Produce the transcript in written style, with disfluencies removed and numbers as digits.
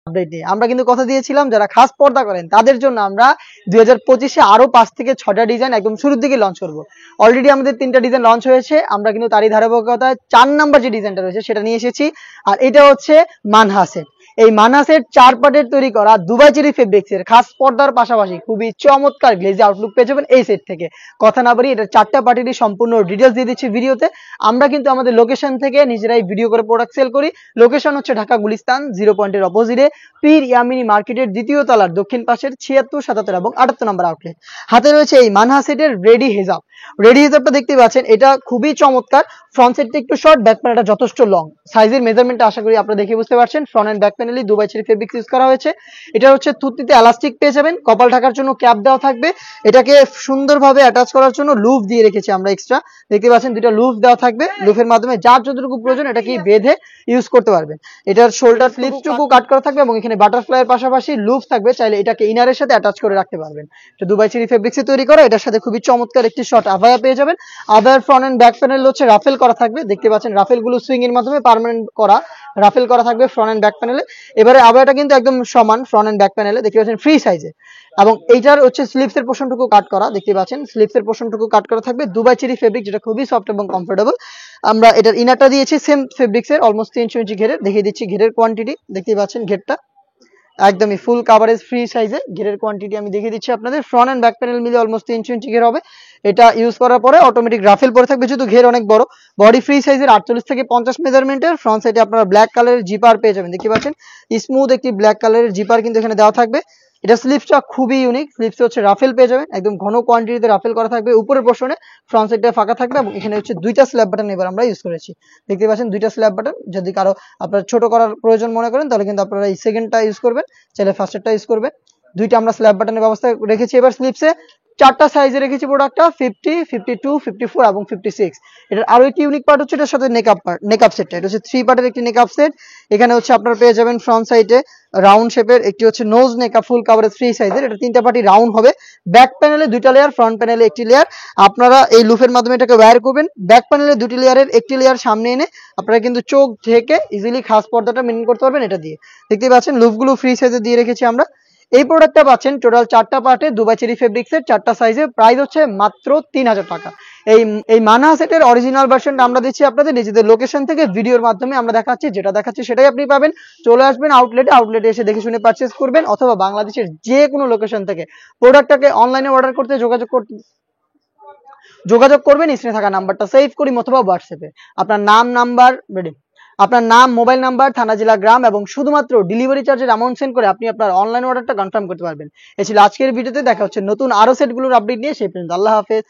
Update নিয়ে আমরা কিন্তু কথা দিয়েছিলাম যারা খাস পর্দা করেন তাদের জন্য আমরা 2025-এ আরো 5 থেকে 6টা ডিজাইন একদম শুরুর দিকে লঞ্চ করব। অলরেডি আমাদের 3টা ডিজাইন লঞ্চ হয়েছে, আমরা কিন্তু তারই ধারাবাহিকতায় 4 নাম্বার যে ডিজাইনটা রয়েছে সেটা নিয়ে এসেছি। আর এটা হচ্ছে মানহাসের, এই মানহাসের 4 পার্টের তৈরি করা দুবাই চেরি ফেব্রিক্সের খাস পর্দার পাশাপাশি খুবই চমৎকার গ্লেজি আউটলুক পেয়ে যাবেন এই সেট থেকে। কথা না বাড়ি এটা 4টা পার্টিরই সম্পূর্ণ ডিটেলস দিয়ে দিচ্ছি ভিডিওতে। আমরা কিন্তু আমাদের লোকেশন থেকে নিজেরাই ভিডিও করে প্রোডাক্ট সেল করি। লোকেশন হচ্ছে ঢাকা গুলিস্তান 0 পয়েন্টের অপোজিটে পীর ইয়ামিনী মার্কেটের দ্বিতীয় তলার দক্ষিণ পাশের 76, 77 এবং 78 নম্বর আউটলেট। হাতে রয়েছে এই মানহাসেটের রেডি হেজাব। রেডি হেজাবটা দেখতে পাচ্ছেন, এটা খুবই চমৎকার। ফ্রন্ট সাইডটা একটু শর্ট, ব্যাক প্যানেলটা যথেষ্ট লং। সাইজের মেজারমেন্টটা আশা করি আপনারা দেখে বুঝতে পারছেন। ফ্রন্ট এন্ড ব্যাক প্যানেলে দুবাই চেরি ফেব্রিক্স ইউজ করা হয়েছে। এটা হচ্ছে থুতনিতে এলাস্টিক পেয়ে যাবেন, কপাল ঢাকার জন্য ক্যাপ দেওয়া থাকবে। এটাকে সুন্দরভাবে অ্যাটাচ করার জন্য লুফ দিয়ে রেখেছি আমরা এক্সট্রা, দেখতে পাচ্ছেন দুটো লুফ দেওয়া থাকবে। লুফের মাধ্যমে যার যতটুকু প্রয়োজন এটাকে বেঁধে ইউজ করতে পারবেন। এটার শোল্ডার স্লিপসটুকু কাট করা থাকবে এবং এখানে বাটারফ্লাইয়ের পাশাপাশি লুফ থাকবে, চাইলে এটাকে ইনারের সাথে অ্যাটাচ করে রাখতে পারবেন। এটা দুবাই চেরি ফেব্রিক্সে তৈরি করা, এটার সাথে খুবই চমৎকার একটি শর্ট আভায়া পেয়ে যাবেন। আভায়ার ফ্রন্ট এন্ড ব্যাক প্যানেল হচ্ছে রাফেল করা থাকবে, দেখতে পাচ্ছেন রাফেল গুলো সুইং এর মাধ্যমে পার্মানেন্ট করা রাফেল করা থাকবে ফ্রন্ট এন্ড ব্যাক প্যানেলে। এবারে আভায়াটা কিন্তু একদম সমান ফ্রন্ট এন্ড ব্যাক প্যানেলে, দেখতে পাচ্ছেন ফ্রি সাইজে। এবং এইটার হচ্ছে স্লিপসের পোর্শনটুকু কাট করা, দেখতে পাচ্ছেন স্লিপসের পোর্শনটুকু কাট করা থাকবে দুবাই চেরি ফেব্রিক, যেটা খুবই সফট এবং কমফোর্টেবল। আমরা এটার ইনারটা দিয়েছি সেম ফেব্রিক্সের অলমোস্ট 300 ইঞ্চি ঘেরের। দেখিয়ে দিচ্ছি ঘেরের কোয়ান্টিটি, দেখতে পাচ্ছেন ঘেরটা একদমই ফুল কাভারেজ ফ্রি সাইজে। ঘেরের কোয়ান্টিটি আমি দেখিয়ে দিচ্ছি আপনাদের। ফ্রন্ট এন্ড ব্যাক প্যানেল মিলে অলমোস্ট 300 ইঞ্চি ঘের হবে। এটা ইউজ করার পরে অটোমেটিক রাফেল পরে থাকবে, যেহেতু ঘের অনেক বড়। বডি ফ্রি সাইজের 48 থেকে 50 মেজারমেন্টের। ফ্রন্ট সাইডে আপনারা ব্ল্যাক কালারের জিপার পেয়ে যাবেন, দেখতে পাচ্ছেন স্মুথ একটি ব্ল্যাক কালারের জিপার কিন্তু এখানে দেওয়া থাকবে। এটা স্লিপসটা খুবই ইউনিক, স্লিপসে হচ্ছে রাফেল পেয়ে যাবেন, একদম ঘন কোয়ান্টিটিতে রাফেল করা থাকবে। উপরের পোর্শনে ফ্রন্ট সাইডটা ফাঁকা থাকবে এবং এখানে হচ্ছে দুইটা স্ল্যাব বাটন এবার আমরা ইউজ করেছি, দেখতে পাচ্ছেন দুইটা স্ল্যাব বাটন। যদি কারো আপনার ছোট করার প্রয়োজন মনে করেন তাহলে কিন্তু আপনারা এই সেকেন্ডটা ইউজ করবেন, চাইলে ফার্স্টেরটা ইউজ করবেন। দুইটা আমরা স্ল্যাব বাটনের ব্যবস্থা রেখেছি। এবার স্লিপসে 4টা সাইজে রেখেছি প্রোডাক্টটা, 50, 52, 54 এবং 56। এটার আরো একটি ইউনিক পার্ট হচ্ছে এটার সাথে নেকআপ সেটটা। এটা হচ্ছে 3 পার্টের একটি নেকআপ সেট। এখানে হচ্ছে আপনারা পেয়ে যাবেন ফ্রন্ট সাইডে রাউন্ড শেপের একটি হচ্ছে নোজ নেকআপ ফুল কাভারেজ ফ্রি সাইজের। এটা 3টা পার্টি রাউন্ড হবে। ব্যাক প্যানেলে 2টা লেয়ার, ফ্রন্ট প্যানেলে 1টি লেয়ার। আপনারা এই লুফের মাধ্যমে এটাকে ওয়্যার করবেন। ব্যাক প্যানেলে 2টি লেয়ারের 1টি লেয়ার সামনে এনে আপনারা কিন্তু চোখ ঢেকে ইজিলি খাস পর্দাটা মেইনটেইন করতে পারবেন এটা দিয়ে। দেখতে পাচ্ছেন লুফগুলো ফ্রি সাইজে দিয়ে রেখেছি আমরা। এই প্রোডাক্টটা পাচ্ছেন টোটাল 4টা পার্টে দুবাই চেরি ফেব্রিক্সের 4টা সাইজে, প্রাইস হচ্ছে মাত্র 3000 টাকা। এই মানহা সেটের অরিজিনাল ভার্সনটা আমরা দিচ্ছি আপনাদের নিজেদের লোকেশন থেকে ভিডিওর মাধ্যমে আমরা দেখাচ্ছি, যেটা দেখাচ্ছি সেটাই আপনি পাবেন। চলে আসবেন আউটলেটে এসে দেখে শুনে পারচেজ করবেন, অথবা বাংলাদেশের যে কোনো লোকেশন থেকে প্রোডাক্টটাকে অনলাইনে অর্ডার করতে যোগাযোগ করবেন স্ক্রিনে থাকা নাম্বারটা সেভ করি অথবা হোয়াটসঅ্যাপে। আপনার নাম, মোবাইল নাম্বার, থানা, জেলা, গ্রাম এবং শুধুমাত্র ডেলিভারি চার্জের অ্যামাউন্ট সেন্ড করে আপনি আপনার অনলাইন অর্ডারটা কনফার্ম করতে পারবেন। এই ছিল আজকের ভিডিওতে। দেখা হচ্ছে নতুন আরো সেটগুলোর আপডেট নিয়ে, সেই পর্যন্ত আল্লাহ হাফেজ।